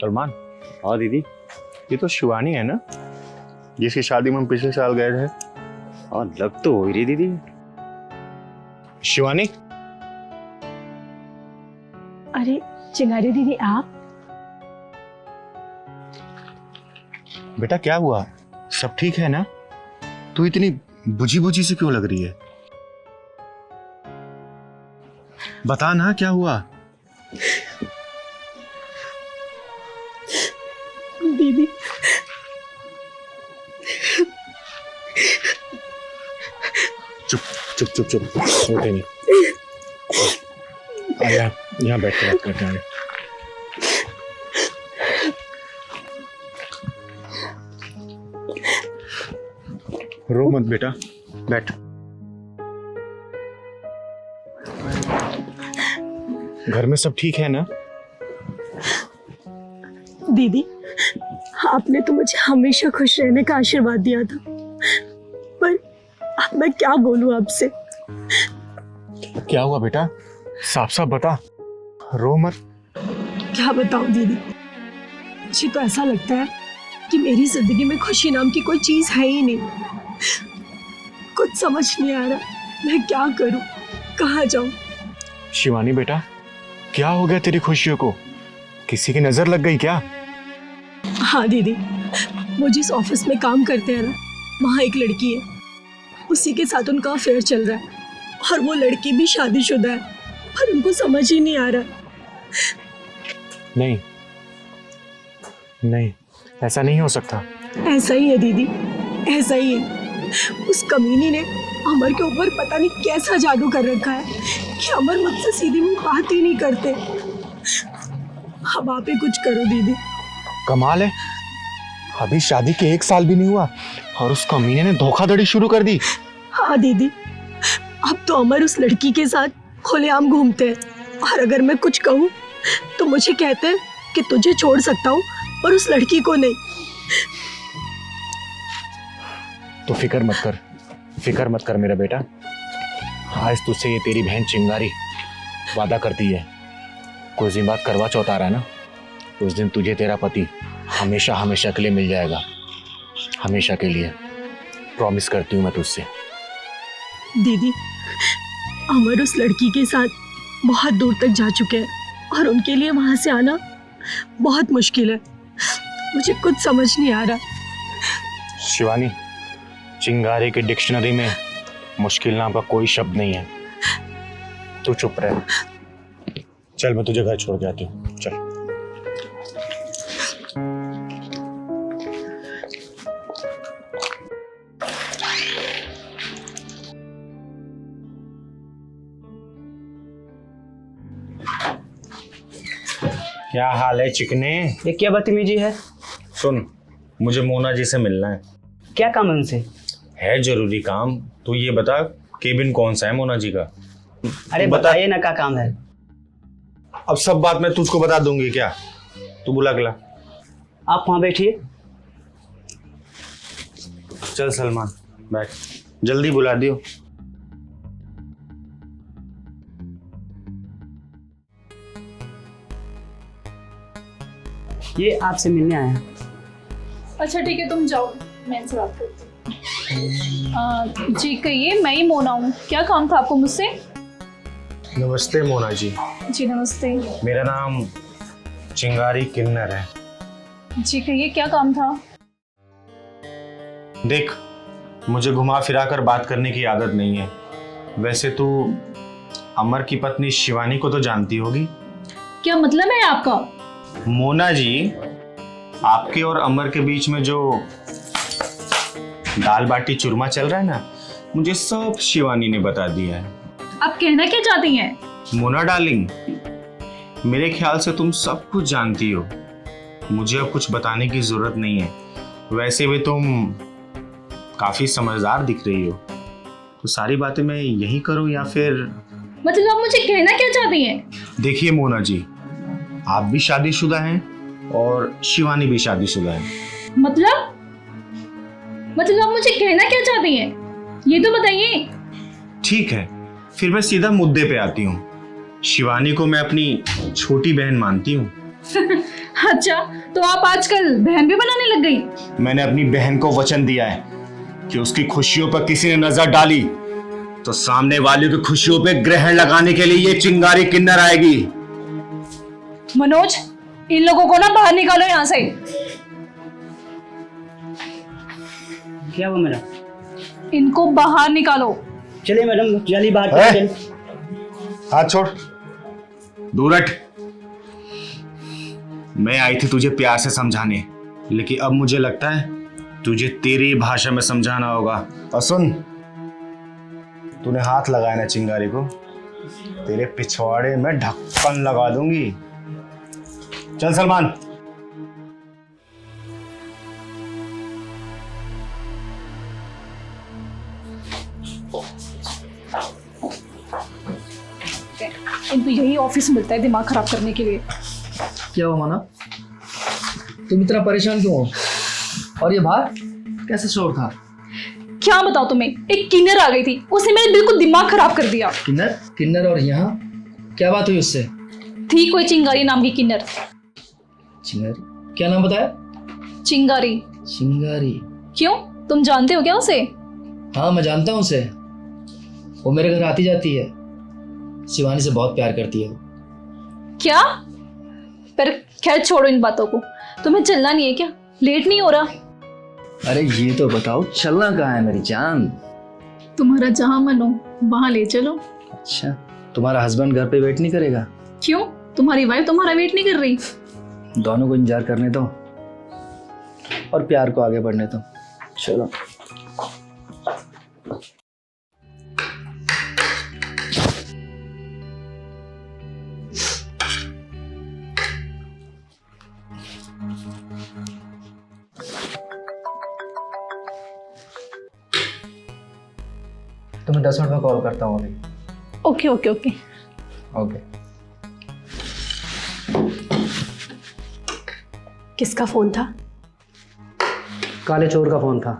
सलमान, हाँ दीदी। ये तो शिवानी है ना, जिसकी शादी में हम पिछले साल गए थे? हाँ लग तो हो ही रही दीदी। शिवानी, अरे चिंगारी दीदी आप? बेटा क्या हुआ? सब ठीक है ना? तू इतनी बुझी बुझी से क्यों लग रही है? बता ना क्या हुआ? दीदी चुप चुप चुप चुप, होते नहीं। आया, यहाँ बैठ के बात करते हैं। रो मत बेटा, बैठ। घर में सब ठीक है ना? दीदी आपने तो मुझे हमेशा खुश रहने का आशीर्वाद दिया था, पर अब मैं क्या बोलूं आपसे। क्या हुआ बेटा? साफ साफ बता, रो मत। क्या बताऊं दीदी, मुझे तो ऐसा लगता है कि मेरी जिंदगी में खुशी नाम की कोई चीज है ही नहीं। कुछ समझ नहीं आ रहा मैं क्या करूं, कहाँ जाऊं। शिवानी बेटा, क्या हो गया तेरी खुशियों को? किसी की नजर लग गई क्या? हाँ दीदी, वो जिस ऑफिस में काम करते हैं ना, वहाँ एक लड़की है, उसी के साथ उनका अफेयर चल रहा है और वो लड़की भी शादीशुदा है, पर उनको समझ ही नहीं आ रहा। नहीं नहीं, ऐसा नहीं हो सकता। ऐसा ही है दीदी, ऐसा ही है। उस कमीनी ने अमर के ऊपर पता नहीं कैसा जादू कर रखा है कि अमर मुझसे सीधी मुंह बात ही नहीं करते। अब आप ही कुछ करो दीदी। कमाल है, अभी शादी के 1 साल भी नहीं हुआ और उस कमीने ने धोखाधड़ी शुरू कर दी। हाँ दीदी, अब तो अमर उस लड़की के साथ खुलेआम घूमते हैं, और अगर मैं कुछ कहूँ तो मुझे कहते हैं कि तुझे छोड़ सकता हूँ और उस लड़की को नहीं। तो फिक्र मत कर मेरा बेटा। आज तुझसे ये तेरी बहन चिंगारी वादा करती है, कुछ दिन बाद करवा चौथ आ रहा है ना, उस दिन तुझे तेरा पति हमेशा हमेशा के लिए मिल जाएगा, हमेशा के लिए। प्रॉमिस करती हूँ मैं तुझसे। दीदी अमर उस लड़की के साथ बहुत दूर तक जा चुके हैं और उनके लिए वहां से आना बहुत मुश्किल है। मुझे कुछ समझ नहीं आ रहा। शिवानी, चिंगारी की डिक्शनरी में मुश्किल नाम का कोई शब्द नहीं है। तू चुप रह। चल मैं तुझे घर छोड़ के आती हूँ, चल। क्या हाल है चिकने? ये क्या बदतमीजी है? सुन, मुझे मोना जी से मिलना है। क्या काम है उनसे? है जरूरी काम। तू ये बता, केबिन कौन सा है मोना जी का? अरे बताइए ना, क्या काम है? अब सब बात मैं तुझको बता दूंगी क्या? तू बुला के ला। आप वहाँ बैठिए। चल सलमान, बैठ, जल्दी बुला दियो। ये आपसे मिलने आया है। अच्छा ठीक है, तुम जाओ, मैं इनसे बात करती हूँ। जी कहिए, मैं ही मोना हूँ, क्या काम था आपको मुझसे? नमस्ते मोना जी। जी नमस्ते। मेरा नाम चिंगारी किन्नर है। जी कहिए, क्या काम था? देख, मुझे घुमा फिरा कर बात करने की आदत नहीं है। वैसे तू अमर की पत्नी शिवानी को तो जानती होगी। क्या मतलब है आपका? मोना जी, आपके और अमर के बीच में जो दाल बाटी चूरमा चल रहा है ना, मुझे सब शिवानी ने बता दिया है। आप कहना क्या चाहती हैं? मोना डार्लिंग, मेरे ख्याल से तुम सब कुछ जानती हो, मुझे अब कुछ बताने की जरूरत नहीं है। वैसे भी तुम काफी समझदार दिख रही हो, तो सारी बातें मैं यही करूं या फिर? मतलब आप मुझे कहना क्या चाहती हैं? देखिए मोना जी, आप भी शादीशुदा हैं और शिवानी भी शादीशुदा है। मतलब आप मुझे कहना क्या चाहती हैं, ये तो बताइए। ठीक है, फिर मैं सीधा मुद्दे पे आती हूँ। शिवानी को मैं अपनी छोटी बहन मानती हूँ। अच्छा, तो आप आजकल बहन भी बनाने लग गई? मैंने अपनी बहन को वचन दिया है कि उसकी खुशियों पर किसी ने नजर डाली तो सामने वाले की खुशियों पे ग्रहण लगाने के लिए ये चिंगारी किन्नर आएगी। मनोज, इन लोगों को ना बाहर निकालो यहाँ से। क्या हुआ मैडम? इनको बाहर निकालो। चलिए मैडम, जल्दी बाहर है? चलिए। हाथ छोड़, दूर हट। मैं आई थी तुझे प्यार से समझाने, लेकिन अब मुझे लगता है तुझे तेरी भाषा में समझाना होगा। और सुन, तूने हाथ लगाया ना चिंगारी को, तेरे पिछवाड़े में ढक्कन लगा दूंगी। चल सलमान। इनको यही ऑफिस मिलता है दिमाग खराब करने के लिए। क्या हुआ माना, तुम इतना परेशान क्यों हो? और ये बाहर कैसे शोर था? क्या बताऊं तुम्हें, एक किन्नर आ गई थी, उसने मेरे बिल्कुल दिमाग खराब कर दिया। किन्नर? किन्नर और यहाँ क्या बात हुई उससे? थी कोई चिंगारी नाम की किन्नर। चिंगारी? क्या नाम बताया? चिंगारी। चिंगारी? क्यों, तुम जानते हो क्या उसे? हाँ मैं जानता हूँ उसे, वो मेरे घर आती जाती है, शिवानी से बहुत प्यार करती है वो। क्या? पर खैर छोड़ो इन बातों को। तुम्हें चलना नहीं है क्या? लेट नहीं हो रहा? अरे ये तो बताओ चलना कहाँ है मेरी जान? तुम्हारा जहां मन हो वहां ले चलो। अच्छा, तुम्हारा हस्बैंड घर पे वेट नहीं करेगा? क्यों, तुम्हारी वाइफ तुम्हारा वेट नहीं कर रही? दोनों को इंतजार करने दो और प्यार को आगे बढ़ने दो। चलो। तुम्हें 10 मिनट में कॉल करता हूँ अभी। Okay okay okay. ओके। किसका फोन था? काले चोर का फोन था।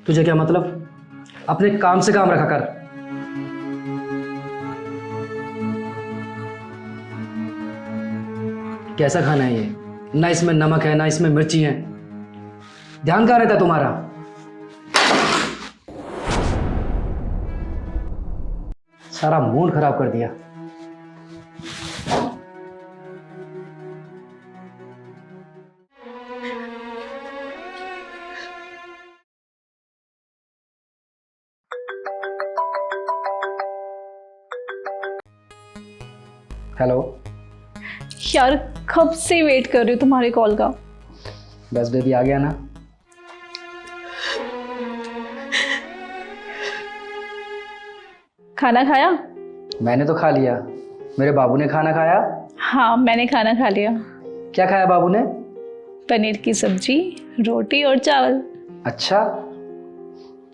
तुझे क्या मतलब? अपने काम से काम रखा कर। कैसा खाना है ये? ना इसमें नमक है ना इसमें मिर्ची है। ध्यान कहाँ रहता तुम्हारा? सारा मूड खराब कर दिया। हेलो। यार कब से वेट कर रही हूँ तुम्हारे कॉल का। बस बेबी आ गया ना? खाना खाया? मैंने तो खा लिया। मेरे बाबू ने खाना खाया? हाँ मैंने खाना खा लिया। क्या खाया बाबू ने? पनीर की सब्जी, रोटी और चावल। अच्छा,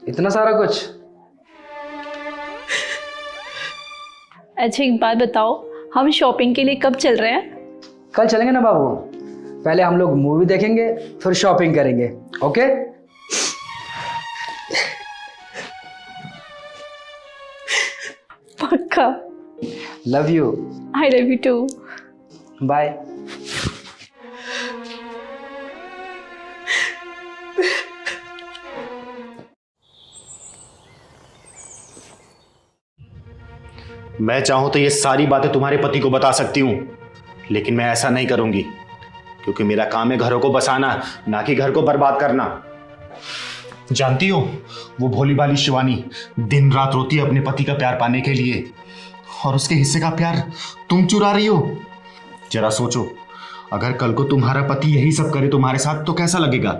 इतना सारा कुछ? अच्छा एक बात बताओ, हम शॉपिंग के लिए कब चल रहे हैं? कल चलेंगे ना बाबू। पहले हम लोग मूवी देखेंगे फिर शॉपिंग करेंगे। ओके? पक्का। Love you. I love you too. Bye. मैं चाहूं तो ये सारी बातें तुम्हारे पति को बता सकती हूं, लेकिन मैं ऐसा नहीं करूंगी क्योंकि मेरा काम है घरों को बसाना, ना कि घर को बर्बाद करना। जानती हो, वो भोली भाली शिवानी दिन रात रोती है अपने पति का प्यार पाने के लिए, और उसके हिस्से का प्यार तुम चुरा रही हो। जरा सोचो, अगर कल को तुम्हारा पति यही सब करे तुम्हारे साथ तो कैसा लगेगा?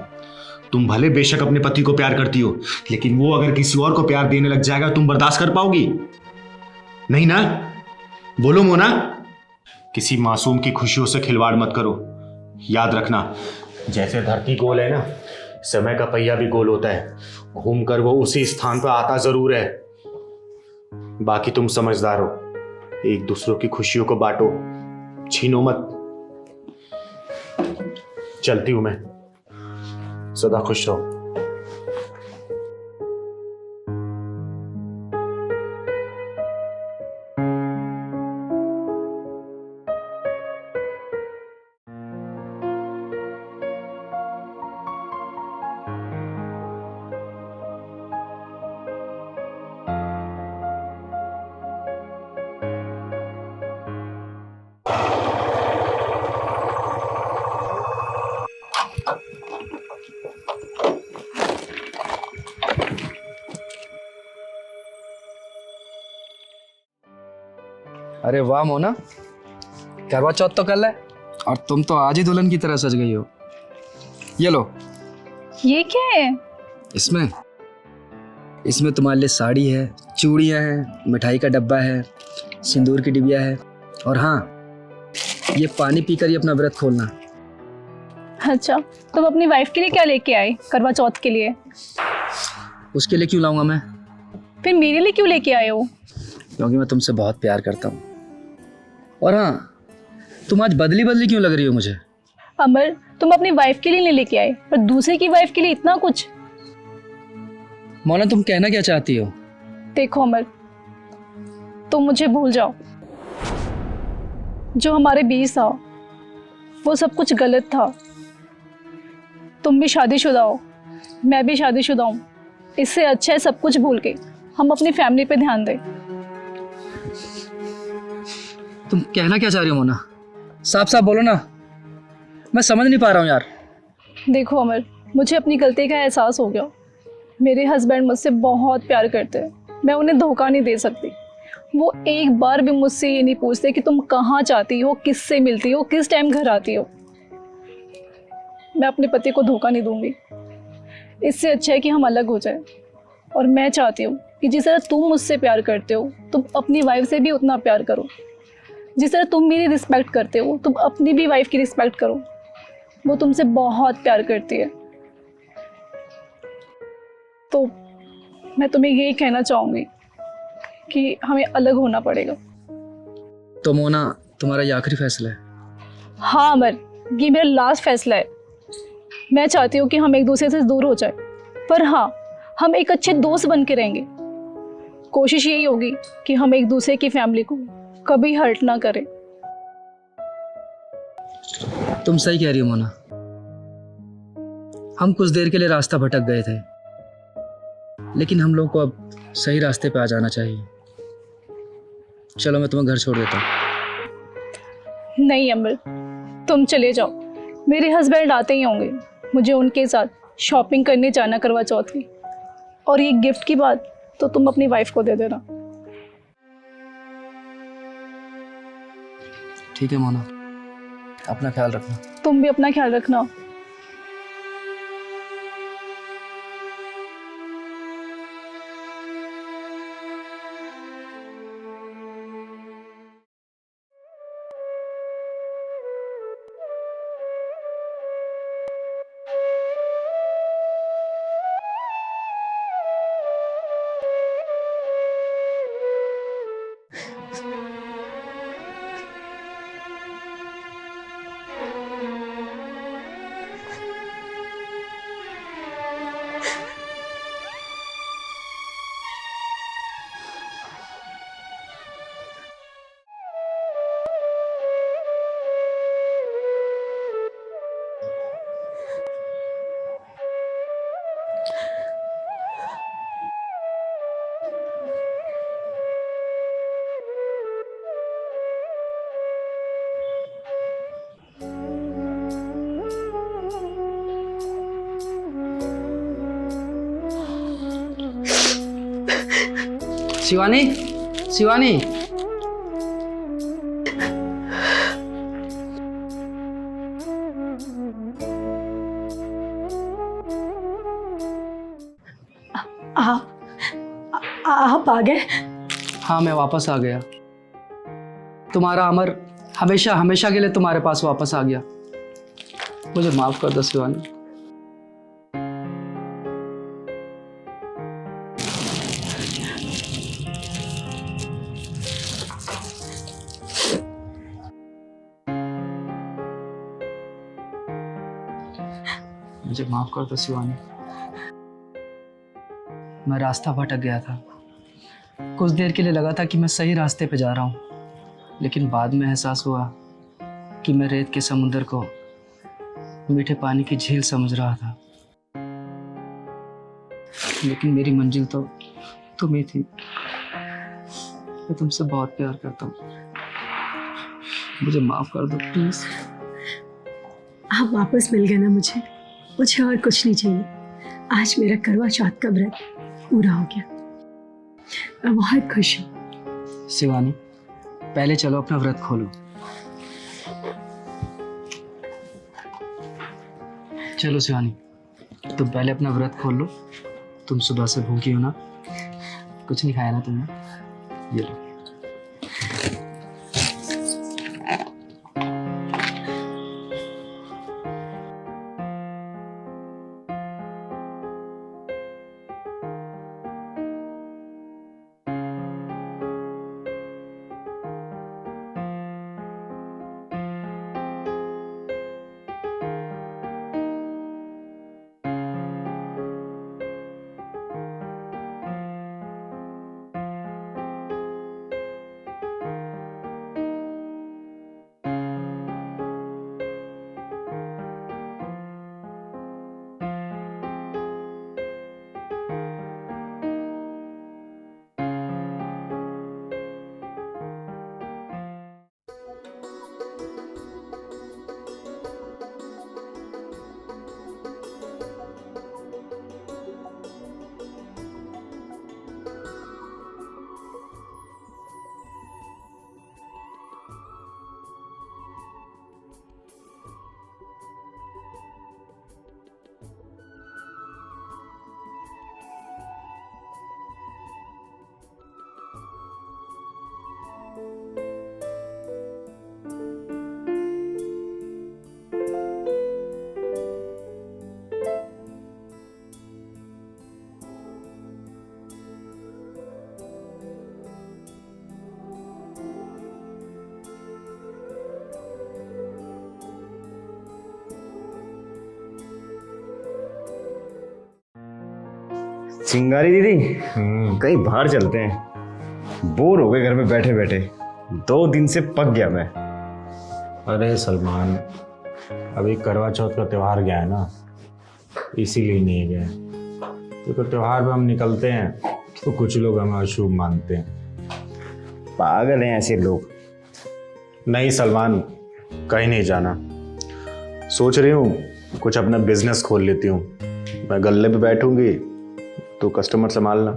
तुम भले बेशक अपने पति को प्यार करती हो, लेकिन वो अगर किसी और को प्यार देने लग जाएगा तुम बर्दाश्त कर पाओगी? नहीं ना? बोलो मोना। किसी मासूम की खुशियों से खिलवाड़ मत करो। याद रखना, जैसे धरती गोल है ना, समय का पहिया भी गोल होता है। घूमकर वो उसी स्थान पर आता जरूर है। बाकी तुम समझदार हो, एक दूसरों की खुशियों को बांटो, छीनो मत। चलती हूं मैं, सदा खुश रहो। अरे वाह मोना, करवा चौथ तो कल है और तुम तो आज ही दुल्हन की तरह सज गई हो। ये लो, ये क्या है? इसमें तुम्हारे लिए साड़ी है, चूड़ियाँ हैं, मिठाई का डब्बा है, सिंदूर की डिबिया है और हाँ, ये पानी पीकर ही अपना व्रत खोलना। अच्छा, तुम अपनी वाइफ के लिए क्या लेके आए करवा चौथ के लिए? उसके लिए क्यों लाऊंगा मैं? फिर मेरे लिए क्यों लेके आए हो? क्योंकि मैं तुमसे बहुत प्यार करता हूँ। और हाँ, तुम आज बदली बदली क्यों लग रही हो मुझे? अमर, तुम अपनी वाइफ के लिए नहीं लेके आए पर दूसरे की वाइफ के लिए इतना कुछ। मोना, तुम कहना क्या चाहती हो? देखो अमर, तुम मुझे भूल जाओ। जो हमारे बीच था वो सब कुछ गलत था। तुम भी शादीशुदा हो, मैं भी शादीशुदा हूँ। इससे अच्छा है सब कुछ भूल के हम अपनी फैमिली पे ध्यान दें। तुम कहना क्या चाह रही हो मोना? साफ साफ बोलो ना, मैं समझ नहीं पा रहा हूँ यार। देखो अमर, मुझे अपनी गलती का एहसास हो गया। मेरे हस्बैंड मुझसे बहुत प्यार करते हैं, मैं उन्हें धोखा नहीं दे सकती। वो एक बार भी मुझसे ये नहीं पूछते कि तुम कहाँ जाती हो, किससे मिलती हो, किस टाइम घर आती हो। मैं अपने पति को धोखा नहीं दूंगी। इससे अच्छा है कि हम अलग हो जाए। और मैं चाहती हूँ कि जिस तरह तुम मुझसे प्यार करते हो तुम अपनी वाइफ से भी उतना प्यार करो। जिस तरह तुम मेरी रिस्पेक्ट करते हो तुम अपनी भी वाइफ की रिस्पेक्ट करो। वो तुमसे बहुत प्यार करती है। तो मैं तुम्हें यही कहना चाहूँगी कि हमें अलग होना पड़ेगा। तो मोना, तुम्हारा ये आखिरी फैसला है? हाँ अमर, ये मेरा लास्ट फैसला है। मैं चाहती हूँ कि हम एक दूसरे से दूर हो जाए, पर हाँ, हम एक अच्छे दोस्त बन के रहेंगे। कोशिश यही होगी कि हम एक दूसरे की फैमिली को कभी हर्ट ना करें। तुम सही कह रही हो मोना। हम कुछ देर के लिए रास्ता भटक गए थे, लेकिन हम लोग को अब सही रास्ते पे आ जाना चाहिए। चलो, मैं तुम्हें घर छोड़ देता हूँ। नहीं अमर, तुम चले जाओ। मेरे हस्बैंड आते ही होंगे। मुझे उनके साथ शॉपिंग करने जाना करवा चौथ की। और ये गिफ्ट की बात तो तुम अपनी वाइफ को दे देना। ठीक है मोना, अपना ख्याल रखना। तुम भी अपना ख्याल रखना। शिवानी, शिवानी, आप आ गए? हाँ, मैं वापस आ गया। तुम्हारा अमर हमेशा हमेशा के लिए तुम्हारे पास वापस आ गया। मुझे माफ कर दो शिवानी। मुझे माफ कर दो शिवानी। मैं रास्ता भटक गया था। कुछ देर के लिए लगा था कि मैं सही रास्ते पे जा रहा हूँ, लेकिन बाद में एहसास हुआ कि मैं रेत के समुद्र को मीठे पानी की झील समझ रहा था। लेकिन मेरी मंजिल तो तुम ही थी। मैं तुमसे बहुत प्यार करता हूँ। मुझे माफ कर दो प्लीज। आप वापस मिल गए ना मुझे और कुछ नहीं चाहिए। आज मेरा करवा चौथ का व्रत पूरा हो गया। मैं बहुत खुश हूँ। शिवानी, पहले चलो अपना व्रत खोलो। चलो शिवानी, तुम पहले अपना व्रत खोल लो। तुम सुबह से भूखी हो ना, कुछ नहीं खाया ना तुमने, ये लो। चिंगारी दीदी, कहीं बाहर चलते हैं। बोर हो गए घर में बैठे बैठे, 2 दिन से पक गया मैं। अरे सलमान, अभी करवा चौथ का त्यौहार गया है ना, इसीलिए नहीं गए। क्योंकि त्यौहार पे हम निकलते हैं तो कुछ लोग हमें अशुभ मानते हैं। पागल हैं ऐसे लोग। नहीं सलमान, कहीं नहीं जाना। सोच रही हूँ कुछ अपना बिजनेस खोल लेती हूँ। मैं गल्ले पे बैठूंगी तो कस्टमर संभालना।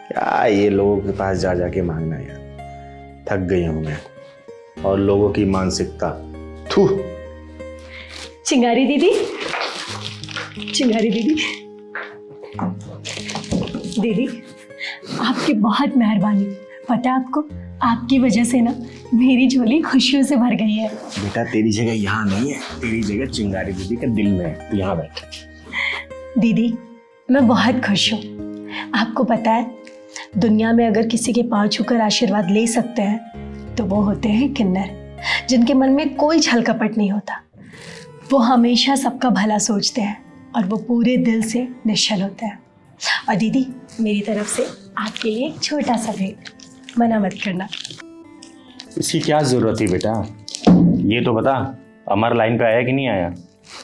क्या ये लोगों के पास जा जाके मांगना यार, थक गई हूँ मैं। और लोगों की मानसिकता, थू। चिंगारी दीदी, चिंगारी दीदी, दीदी आपकी बहुत मेहरबानी। पता है आपको, आपकी वजह से ना मेरी झोली खुशियों से भर गई है। बेटा तेरी जगह यहाँ नहीं है, तेरी जगह चिंगारी दीदी के दिल में है। तू यहाँ बैठ। दीदी मैं बहुत खुश हूँ। आपको पता है, दुनिया में अगर किसी के पाँव छूकर आशीर्वाद ले सकते हैं तो वो होते हैं किन्नर, जिनके मन में कोई छल कपट नहीं होता। वो हमेशा सबका भला सोचते हैं और वो पूरे दिल से निश्चल होते हैं। और दीदी मेरी तरफ से आपके लिए एक छोटा सा भेंट, मना मत करना। इसकी क्या जरूरत थी बेटा, ये तो बता अमर लाइन पे आया कि नहीं आया?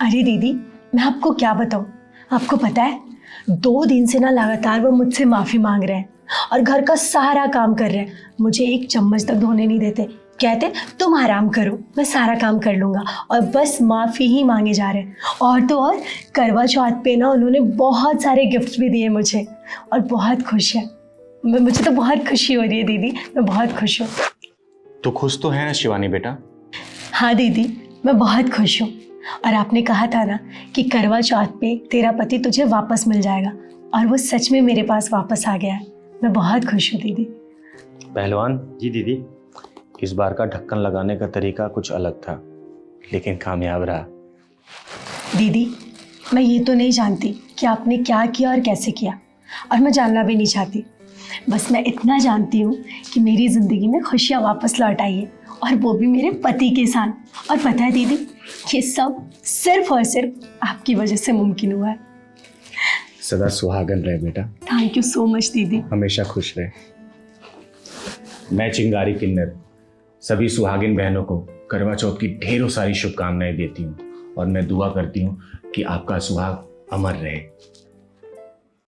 अरे दीदी मैं आपको क्या बताऊँ, आपको पता है 2 दिन से ना लगातार वो मुझसे माफ़ी मांग रहे हैं और घर का सारा काम कर रहे हैं। मुझे एक चम्मच तक धोने नहीं देते। कहते तुम आराम करो, मैं सारा काम कर लूँगा, और बस माफ़ी ही मांगे जा रहे हैं। और तो और करवा चौथ पे ना उन्होंने बहुत सारे गिफ्ट्स भी दिए मुझे, और बहुत खुश है। मुझे तो बहुत खुशी हो रही है दीदी, मैं बहुत खुश हूँ। तो खुश तो है ना शिवानी बेटा? हाँ दीदी मैं बहुत खुश हूँ। और आपने कहा था ना कि करवा चौथ पे तेरा पति तुझे वापस मिल जाएगा, और वो सच में मेरे पास वापस आ गया है। मैं बहुत खुश हूँ दीदी। पहलवान जी, दीदी इस बार का ढक्कन लगाने का तरीका कुछ अलग था, लेकिन कामयाब रहा। दीदी मैं ये तो नहीं जानती कि आपने क्या किया और कैसे किया, और मैं जानना भी नहीं चाहती। बस मैं इतना जानती हूँ कि मेरी ज़िंदगी में खुशियाँ वापस लौट आई है, और वो भी मेरे पति के साथ। और पता है दीदी, ये सब सिर्फ और सिर्फ आपकी वजह से मुमकिन हुआ है। सदा सुहागन रहे बेटा। थैंक यू सो मच दीदी। हमेशा खुश रहे। मैं चिंगारी किन्नर सभी सुहागिन बहनों को करवा चौथ की ढेरों सारी शुभकामनाएं देती हूँ, और मैं दुआ करती हूँ कि आपका सुहाग अमर रहे।